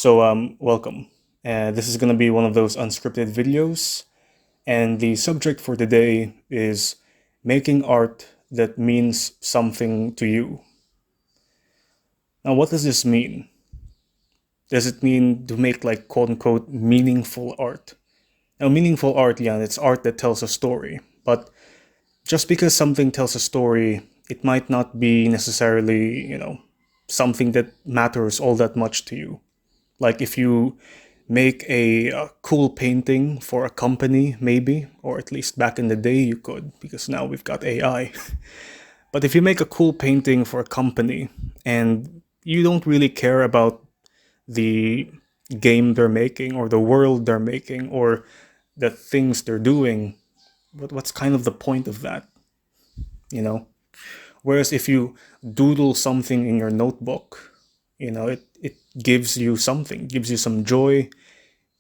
Welcome. This is going to be one of those unscripted videos, and the subject for today is making art that means something to you. Now, what does this mean? Does it mean to make like quote unquote meaningful art? Now, meaningful art, yeah, it's art that tells a story, but just because something tells a story, it might not be necessarily, something that matters all that much to you. Like if you make a cool painting for a company, maybe, or at least back in the day you could, because now we've got AI. But if you make a cool painting for a company and you don't really care about the game they're making or the world they're making or the things they're doing, what's kind of the point of that, you know? Whereas if you doodle something in your notebook, it gives you something, gives you some joy.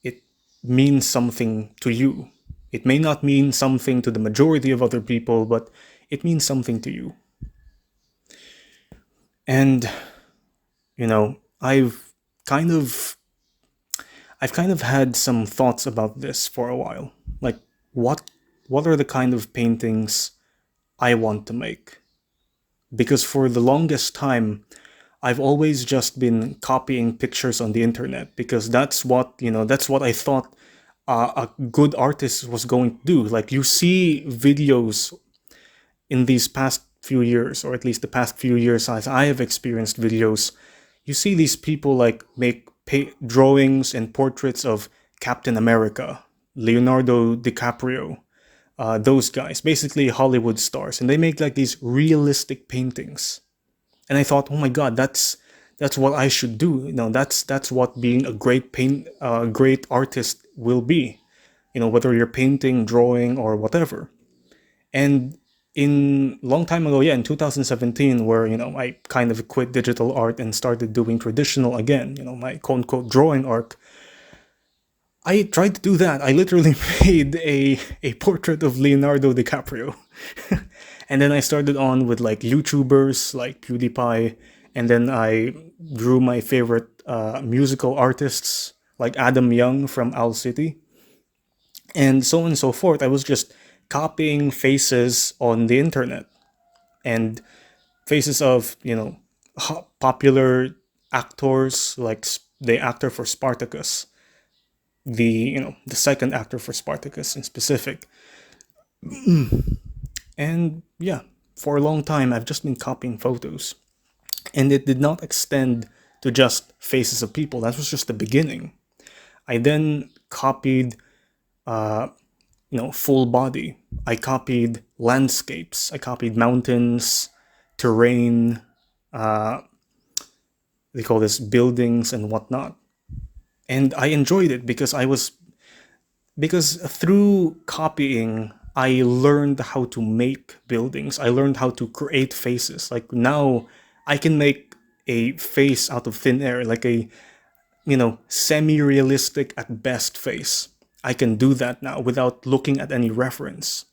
It means something to you. It may not mean something to the majority of other people, but it means something to you. And, you know, I've kind of I've kind of had some thoughts about this for a while. Like what are the kind of paintings I want to make? Because for the longest time I've always just been copying pictures on the internet because that's what I thought a good artist was going to do. Like you see videos in these past few years, or at least the past few years as I have experienced videos, you see these people like make drawings and portraits of Captain America, Leonardo DiCaprio, those guys, basically Hollywood stars, and they make like these realistic paintings. And I thought, oh my god, that's what I should do. That's what being a great artist will be. Whether you're painting, drawing, or whatever. And in long time ago, yeah, in 2017, where I kind of quit digital art and started doing traditional again. My quote unquote drawing art. I tried to do that. I literally made a portrait of Leonardo DiCaprio. And then I started on with like YouTubers like PewDiePie, and then I drew my favorite musical artists like Adam Young from Owl City, and so on and so forth. I was just copying faces on the internet and faces of popular actors, like the actor for Spartacus, the second actor for Spartacus in specific. And yeah, for a long time I've just been copying photos, and it did not extend to just faces of people. That was just the beginning. I then copied full body. I copied landscapes. I copied mountains, terrain, they call this buildings and whatnot. And I enjoyed it because through copying I learned how to make buildings. I learned how to create faces. Like now I can make a face out of thin air, like a semi-realistic at best face. I can do that now without looking at any reference.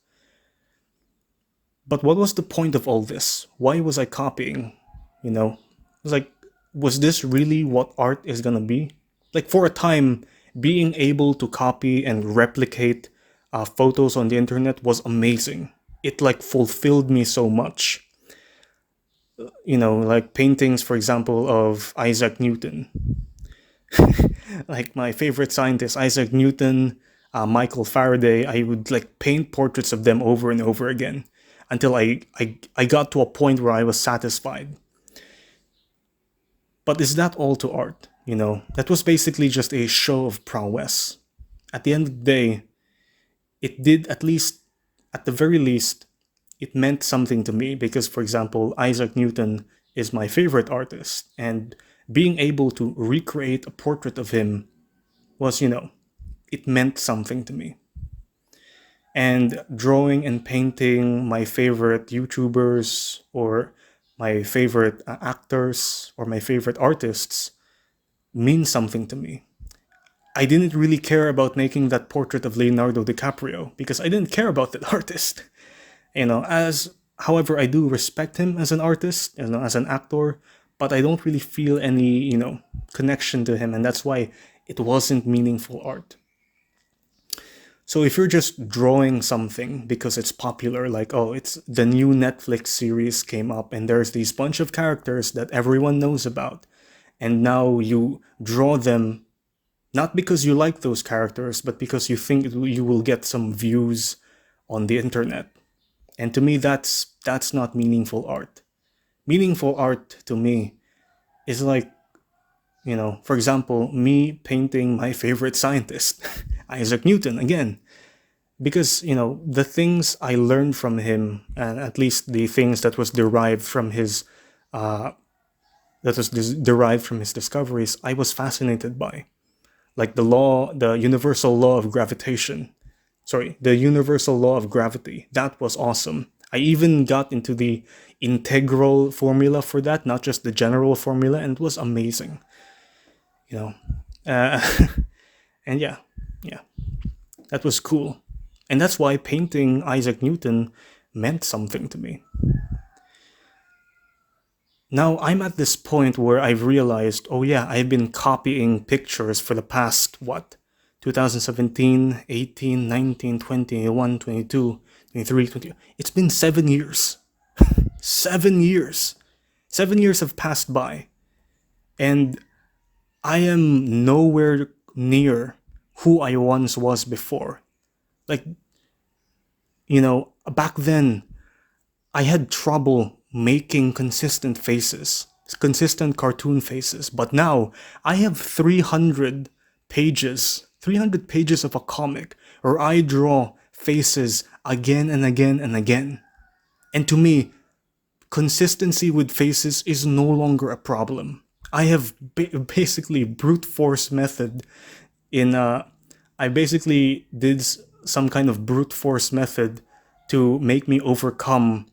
But what was the point of all this? Why was I copying? It was like, was this really what art is gonna be? Like for a time, being able to copy and replicate photos on the internet was amazing. It like fulfilled me so much. Like paintings, for example, of Isaac Newton. Like my favorite scientist, Isaac Newton, Michael Faraday. I would like paint portraits of them over and over again until I got to a point where I was satisfied. But is that all to art? That was basically just a show of prowess. At the end of the day, it did, at the very least, it meant something to me because, for example, Isaac Newton is my favorite artist, and being able to recreate a portrait of him was, it meant something to me. And drawing and painting my favorite YouTubers or my favorite actors or my favorite artists means something to me. I didn't really care about making that portrait of Leonardo DiCaprio because I didn't care about that artist. However, I do respect him as an artist, as an actor, but I don't really feel any, connection to him, and that's why it wasn't meaningful art. So if you're just drawing something because it's popular, like, oh, it's the new Netflix series came up and there's these bunch of characters that everyone knows about, and now you draw them not because you like those characters, but because you think you will get some views on the internet. And to me, that's not meaningful art. Meaningful art to me is like, for example, me painting my favorite scientist, Isaac Newton, again. Because, the things I learned from him, and at least the things that was derived from his derived from his discoveries, I was fascinated by. Like the universal law of gravitation. Sorry, the universal law of gravity. That was awesome. I even got into the integral formula for that, not just the general formula, and it was amazing. Uh, and yeah, that was cool. And that's why painting Isaac Newton meant something to me. Now I'm at this point where I've realized, oh yeah, I've been copying pictures for the past, 2017, 18, 19, 20, 21, 22, 23, 20. It's been 7 years. 7 years. 7 years have passed by. And I am nowhere near who I once was before. Like, back then, I had trouble making consistent faces, consistent cartoon faces. But now, I have 300 pages of a comic where I draw faces again and again and again. And to me, consistency with faces is no longer a problem. I have basically brute force method I basically did some kind of brute force method to make me overcome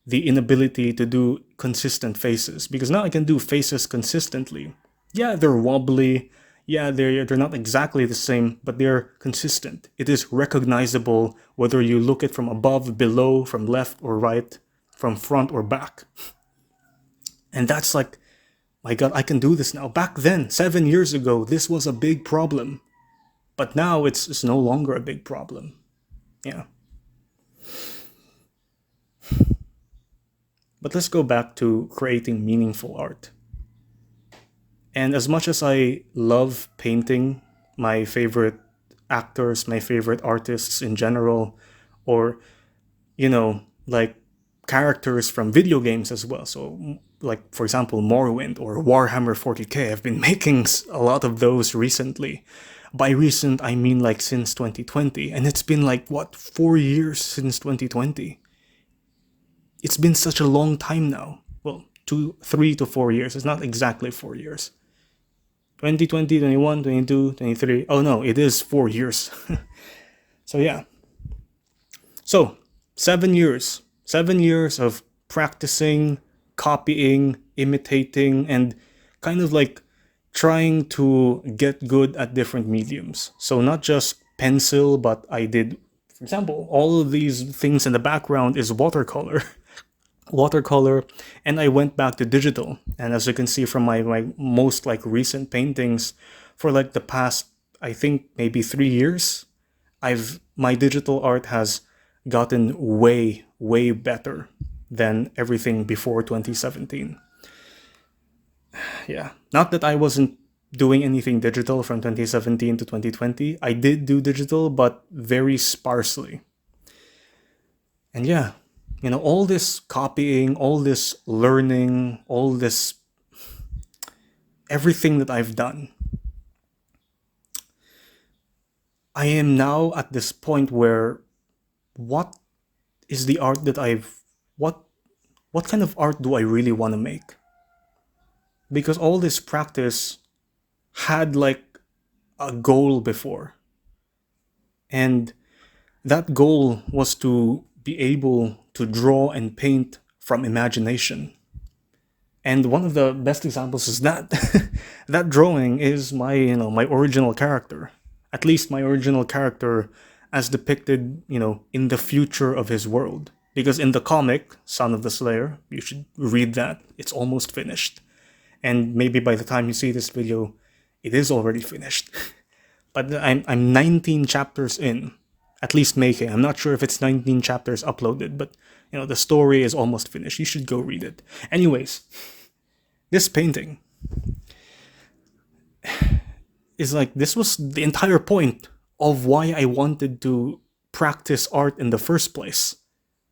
the inability to do consistent faces, because now I can do faces consistently. Yeah, they're wobbly. Yeah, they're not exactly the same, but they're consistent. It is recognizable whether you look it from above, below, from left or right, from front or back. And that's like, my God, I can do this now. Back then, 7 years ago, this was a big problem. But now it's no longer a big problem. Yeah. But let's go back to creating meaningful art. And as much as I love painting my favorite actors, my favorite artists in general, or, like characters from video games as well. So, like, for example, Morrowind or Warhammer 40k. I've been making a lot of those recently. By recent, I mean like since 2020. And it's been like, 4 years since 2020? It's been such a long time now. Well, 3 to 4 years. It's not exactly 4 years. 2020, 21, 22, 23. Oh no, it is 4 years. So yeah. So, 7 years. 7 years of practicing, copying, imitating, and kind of like trying to get good at different mediums. So not just pencil, but I did, for example, all of these things in the background is watercolor. Watercolor, and I went back to digital. And as you can see from my most like recent paintings, for like the past, I think maybe 3 years, my digital art has gotten way, way better than everything before 2017. Yeah, not that I wasn't doing anything digital from 2017 to 2020. I did do digital, but very sparsely. And yeah, all this copying, all this learning, all this, everything that I've done, I am now at this point where what is the art that what kind of art do I really want to make? Because all this practice had like a goal before. And that goal was to be able to draw and paint from imagination. And one of the best examples is that that drawing is my original character. At least my original character as depicted, in the future of his world. Because in the comic, Son of the Slayer, you should read that. It's almost finished. And maybe by the time you see this video, it is already finished. But I'm 19 chapters in, at least making. I'm not sure if it's 19 chapters uploaded, but the story is almost finished. You should go read it. Anyways, this painting is like, this was the entire point of why I wanted to practice art in the first place,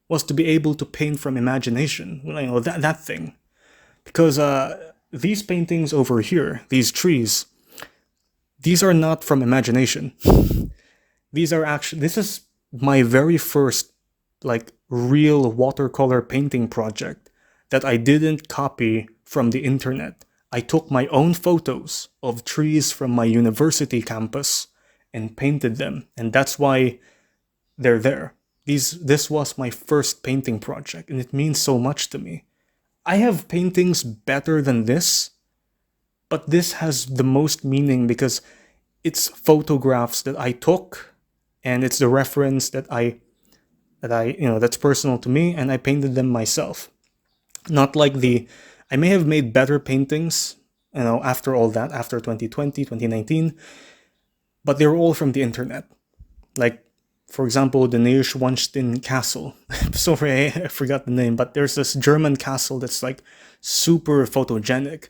was to be able to paint from imagination. That thing. Because these paintings over here, these trees, these are not from imagination. This is my very first like real watercolor painting project that I didn't copy from the internet. I took my own photos of trees from my university campus and painted them, and that's why they're there. This was my first painting project, and it means so much to me. I have paintings better than this, but this has the most meaning because it's photographs that I took, and it's the reference that's personal to me, and I painted them myself. Not like I may have made better paintings, after all that, after 2020, 2019, but they were all from the internet. Like, for example, the Neuschwanstein Castle. Sorry, I forgot the name, but there's this German castle that's like super photogenic,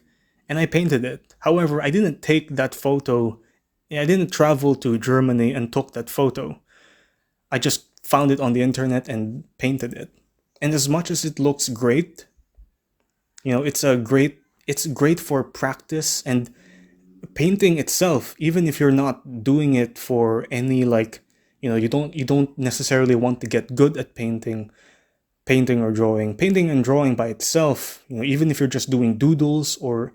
and I painted it. However, I didn't take that photo. I didn't travel to Germany and took that photo. I just found it on the internet and painted it. And as much as it looks great, it's great for practice and painting itself. Even if you're not doing it for any you don't necessarily want to get good at painting or drawing. Painting and drawing by itself, even if you're just doing doodles or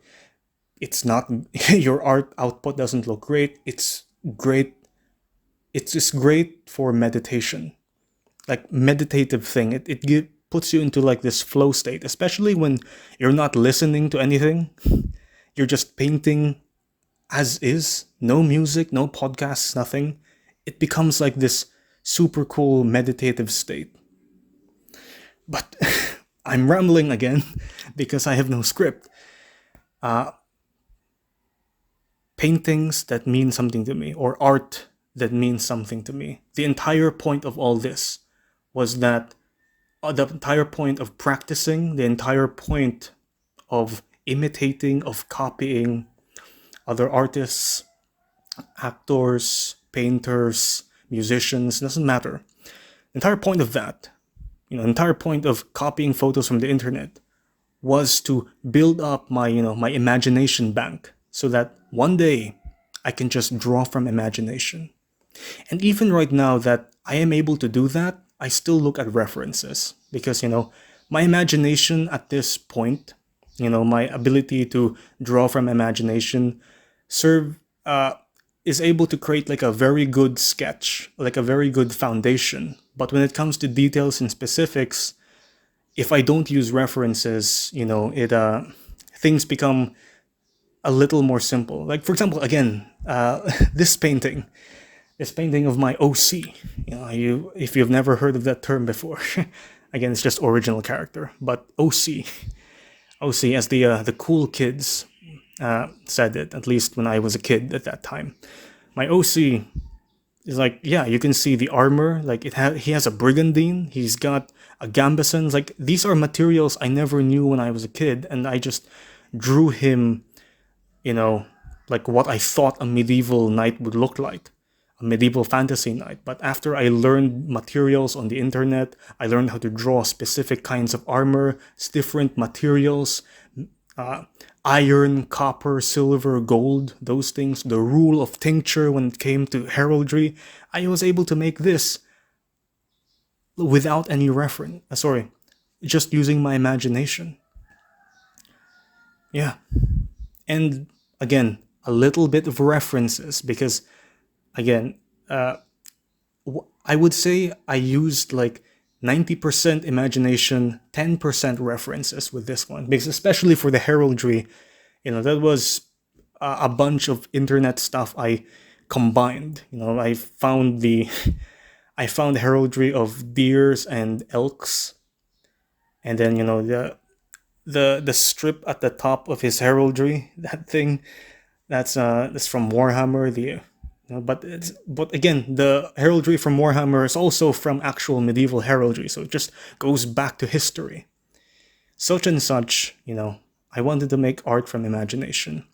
it's not your art output doesn't look great, it's great. It's just great for meditation, like meditative thing. It puts you into like this flow state, especially when you're not listening to anything. You're just painting as is, no music, no podcasts, nothing. It becomes like this super cool meditative state. But I'm rambling again because I have no script. Paintings that mean something to me, or art that means something to me. The entire point of all this was that the entire point of practicing, the entire point of imitating, of copying other artists, actors, painters, musicians, doesn't matter. The entire point of that, the entire point of copying photos from the internet was to build up my imagination bank so that one day I can just draw from imagination. And even right now that I am able to do that, I still look at references because, my imagination at this point, my ability to draw from imagination is able to create like a very good sketch, like a very good foundation. But when it comes to details and specifics, if I don't use references, things become a little more simple. Like, for example, again, this painting of my OC. If you've never heard of that term before, again, it's just original character. But OC, as the cool kids said it, at least when I was a kid at that time. My OC is like, yeah, you can see the armor. Like he has a brigandine. He's got a gambesons. Like these are materials I never knew when I was a kid, and I just drew him. Like what I thought a medieval knight would look like. A medieval fantasy knight. But after I learned materials on the internet, I learned how to draw specific kinds of armor, different materials, iron, copper, silver, gold, those things, the rule of tincture when it came to heraldry. I was able to make this without any reference. Just using my imagination. Yeah. And again, a little bit of references because, again, I would say I used like 90% imagination, 10% references with this one. Because especially for the heraldry, that was a bunch of internet stuff I combined. I found heraldry of deers and elks. And then, the strip at the top of his heraldry, that thing, that's from Warhammer. But again, the heraldry from Warhammer is also from actual medieval heraldry, so it just goes back to history. Such and such, I wanted to make art from imagination.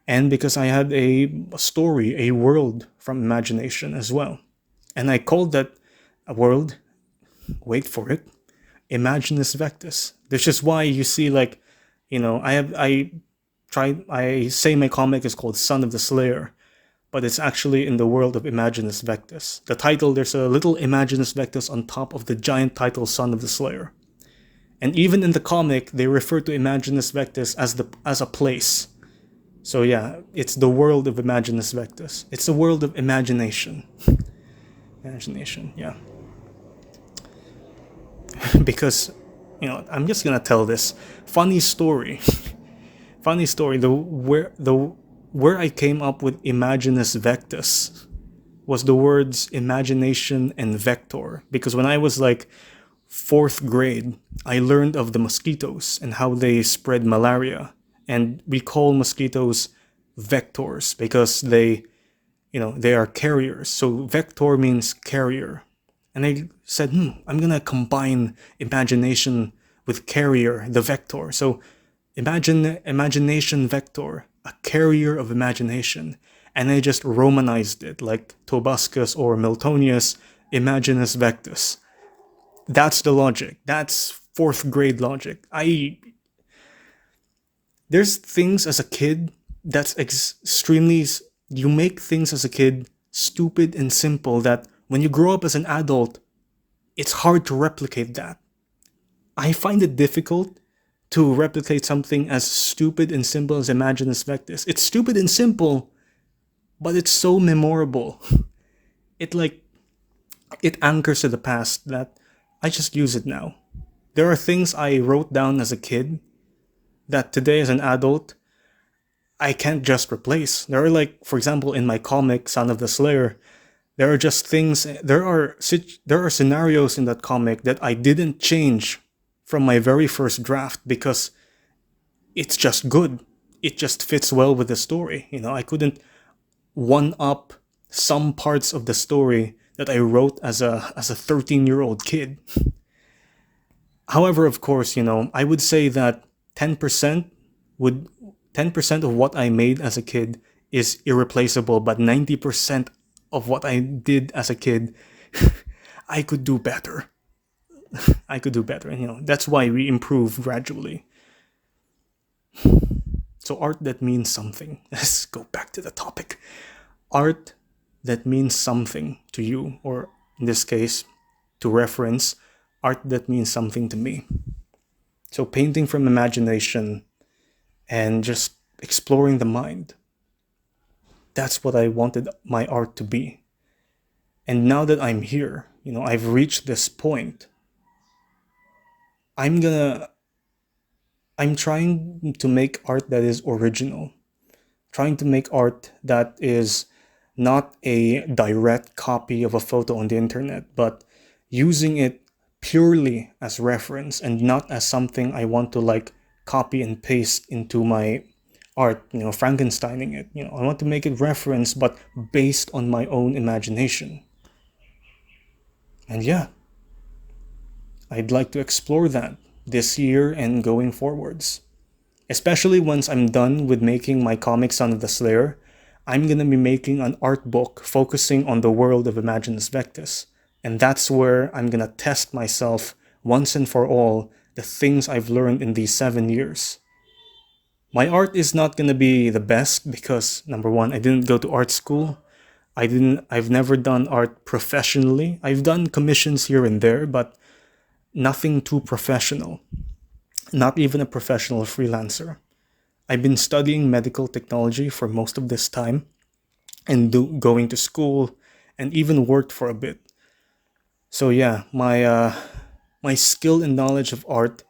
And because I had a story, a world from imagination as well. And I called that a world, wait for it, Imaginus Vectus. This is why you see, like, I say my comic is called Son of the Slayer, but it's actually in the world of Imaginus Vectus. The title, there's a little Imaginus Vectus on top of the giant title Son of the Slayer. And even in the comic, they refer to Imaginus Vectus as a place. So yeah, it's the world of Imaginus Vectus. It's the world of imagination. Imagination, yeah. Because, I'm just gonna tell this funny story. Funny story. Where I came up with Imaginus Vectus was the words imagination and vector. Because when I was like fourth grade, I learned of the mosquitoes and how they spread malaria. And we call mosquitoes vectors because they are carriers. So vector means carrier. And I said, I'm going to combine imagination with carrier, the vector. So imagination vector, a carrier of imagination. And I just romanized it like Tobuscus or Miltonius, Imaginus Vectus. That's the logic. That's fourth grade logic. There's things as a kid that's extremely, you make things as a kid stupid and simple that when you grow up as an adult, it's hard to replicate that. I find it difficult to replicate something as stupid and simple as Imaginus Vectus. It's stupid and simple, but it's so memorable. It anchors to the past that I just use it now. There are things I wrote down as a kid that today as an adult, I can't just replace. There are, like, for example, in my comic, Son of the Slayer, there are just things, there are scenarios in that comic that I didn't change from my very first draft because it's just good. It just fits well with the story. I couldn't one up some parts of the story that I wrote as a 13-year-old kid. However, of course, I would say that 10% would 10% of what I made as a kid is irreplaceable, but 90% of what I did as a kid, I could do better. I could do better. And, that's why we improve gradually. So art that means something. Let's go back to the topic. Art that means something to you, or in this case, to reference, art that means something to me. So painting from imagination and just exploring the mind. That's what I wanted my art to be. And now that I'm here, I've reached this point, I'm trying to make art that is original. Trying to make art that is not a direct copy of a photo on the internet, but using it purely as reference and not as something I want to like copy and paste into my art, Frankensteining it. I want to make it reference, but based on my own imagination. And yeah, I'd like to explore that this year and going forwards. Especially once I'm done with making my comic Son of the Slayer, I'm going to be making an art book focusing on the world of Imaginus Vectus. And that's where I'm going to test myself once and for all the things I've learned in these 7 years. My art is not going to be the best because, number one, I didn't go to art school. I've never done art professionally. I've done commissions here and there, but nothing too professional. Not even a professional freelancer. I've been studying medical technology for most of this time and going to school and even worked for a bit. So yeah, my skill and knowledge of art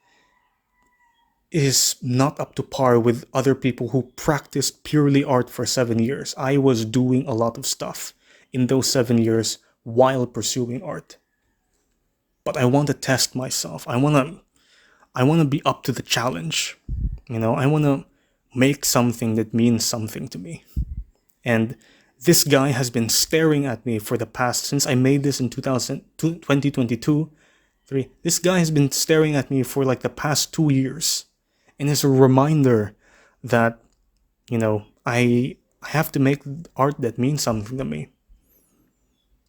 is not up to par with other people who practiced purely art for 7 years. I was doing a lot of stuff in those 7 years while pursuing art. But I want to test myself. I want I want to be up to the challenge. I want to make something that means something to me. And this guy has been staring at me for the past, since I made this in 2022, 3. This guy has been staring at me for like the past 2 years. And it's a reminder that, I have to make art that means something to me.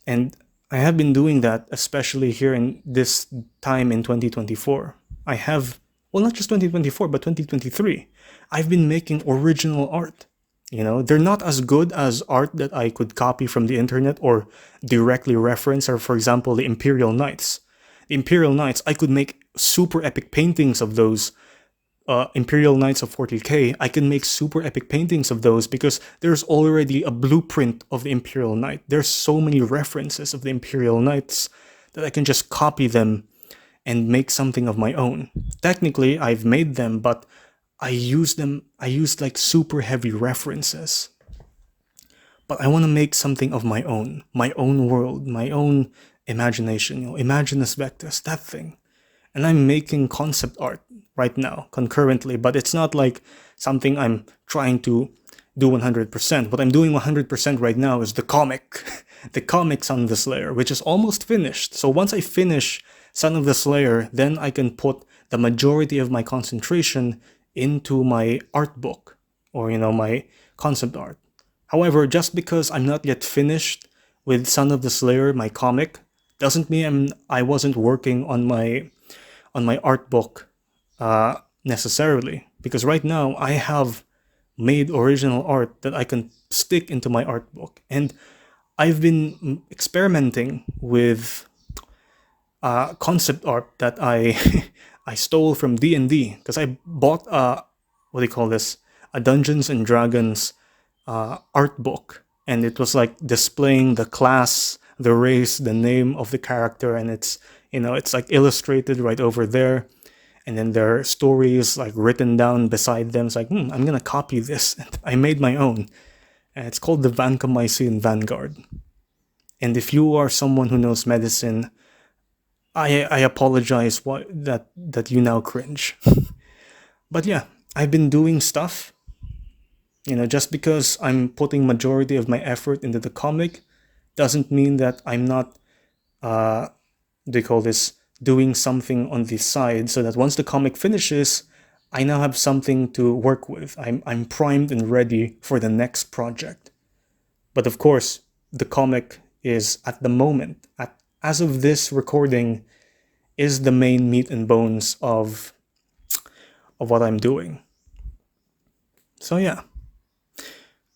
And I have been doing that, especially here in this time in 2024. I have, well, not just 2024, but 2023. I've been making original art. They're not as good as art that I could copy from the internet or directly reference, or for example, the Imperial Knights. The Imperial Knights, I could make super epic paintings of those. Imperial Knights of 40k, I can make super epic paintings of those because there's already a blueprint of the Imperial Knight. There's so many references of the Imperial Knights that I can just copy them and make something of my own. Technically, I've made them, but I used like super heavy references. But I want to make something of my own world, my own imagination, Imaginus Vectus, that thing. And I'm making concept art right now, concurrently, but it's not like something I'm trying to do 100%. What I'm doing 100% right now is the comic, the comic Son of the Slayer, which is almost finished. So once I finish Son of the Slayer, then I can put the majority of my concentration into my art book, or, my concept art. However, just because I'm not yet finished with Son of the Slayer, my comic, doesn't mean I wasn't working on my art book necessarily, because right now I have made original art that I can stick into my art book. And I've been experimenting with concept art that I I stole from D&D, because I bought what do you call this, a Dungeons and Dragons art book, and it was like displaying the class, the race, the name of the character, and it's like illustrated right over there, and then there are stories like written down beside them. It's like, I'm gonna copy this. And I made my own, and it's called the Vancomycin Vanguard. And if you are someone who knows medicine, I apologize that you now cringe. But yeah, I've been doing stuff. Just because I'm putting majority of my effort into the comic doesn't mean that I'm not they call this, doing something on the side, so that once the comic finishes, I now have something to work with. I'm primed and ready for the next project. But of course, the comic is, at the moment, as of this recording, is the main meat and bones of what I'm doing. So yeah,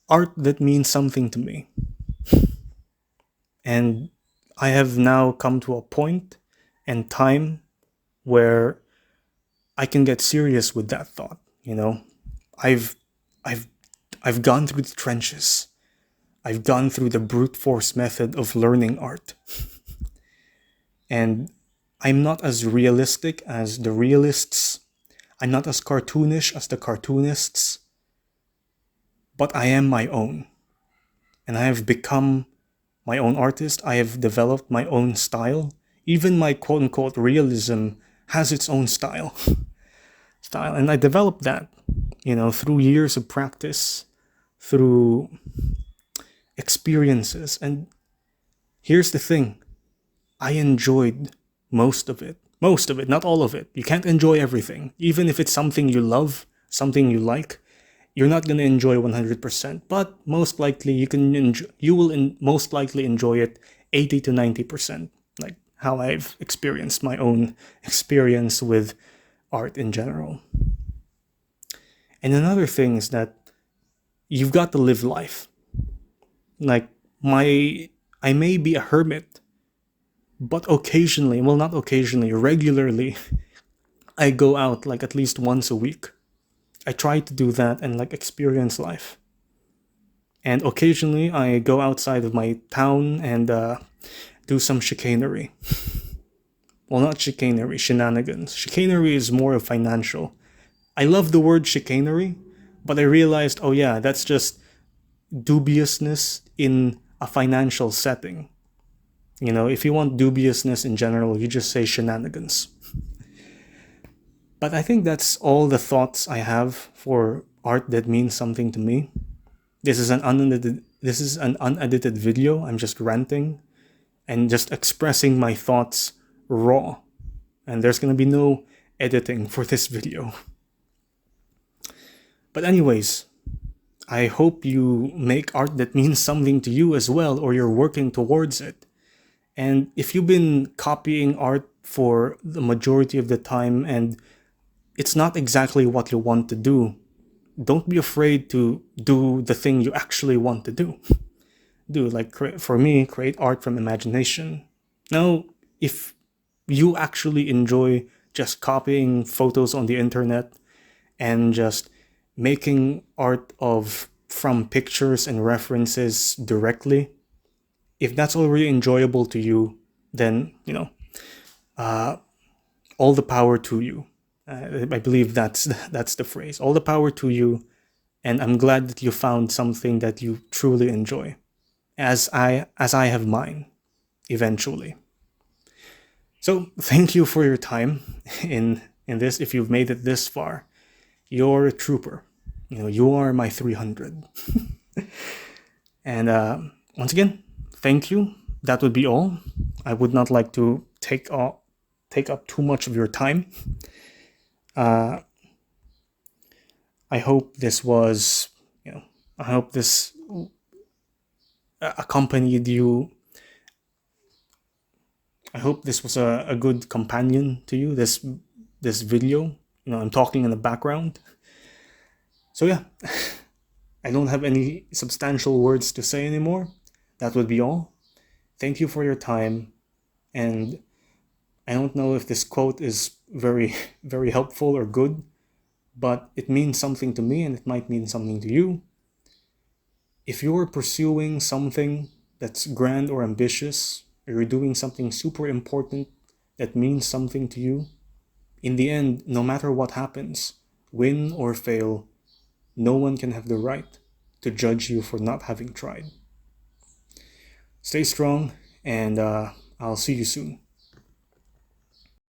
art that means something to me. And I have now come to a point and time where I can get serious with that thought. I've gone through the trenches. I've gone through the brute force method of learning art. And I'm not as realistic as the realists. I'm not as cartoonish as the cartoonists. But I am my own. And I have become my own artist. I have developed my own style. Even my quote-unquote realism has its own style. And I developed that, through years of practice, through experiences. And here's the thing. I enjoyed most of it, not all of it. You can't enjoy everything. Even if it's something you love, something you like, you're not going to enjoy 100%, but most likely you will most likely enjoy it 80 to 90%, like how I've experienced my own experience with art in general. And another thing is that you've got to live life. Like I may be a hermit, but occasionally, well, not occasionally, regularly, I go out like at least once a week. I try to do that and like experience life. And occasionally I go outside of my town and do some chicanery. Well, not chicanery, shenanigans. Chicanery is more of financial. I love the word chicanery, but I realized, oh yeah, that's just dubiousness in a financial setting. If you want dubiousness in general, you just say shenanigans. But I think that's all the thoughts I have for art that means something to me. This is an unedited video. I'm just ranting and just expressing my thoughts raw. And there's going to be no editing for this video. But anyways, I hope you make art that means something to you as well, or you're working towards it. And if you've been copying art for the majority of the time and it's not exactly what you want to do, don't be afraid to do the thing you actually want to do. For me, create art from imagination. Now, if you actually enjoy just copying photos on the internet and just making art of from pictures and references directly, if that's already enjoyable to you, then all the power to you. I believe that's the phrase. All the power to you, and I'm glad that you found something that you truly enjoy, as I have mine, eventually. So thank you for your time in this. If you've made it this far, you're a trooper. You are my 300. And once again, thank you. That would be all. I would not like to take up too much of your time. I hope this was, I hope this accompanied you. I hope this was a good companion to you, this video. I'm talking in the background. So yeah, I don't have any substantial words to say anymore. That would be all. Thank you for your time. And I don't know if this quote is very, very helpful or good, but it means something to me and it might mean something to you. If you're pursuing something that's grand or ambitious, or you're doing something super important that means something to you, in the end, no matter what happens, win or fail, no one can have the right to judge you for not having tried. Stay strong, and I'll see you soon.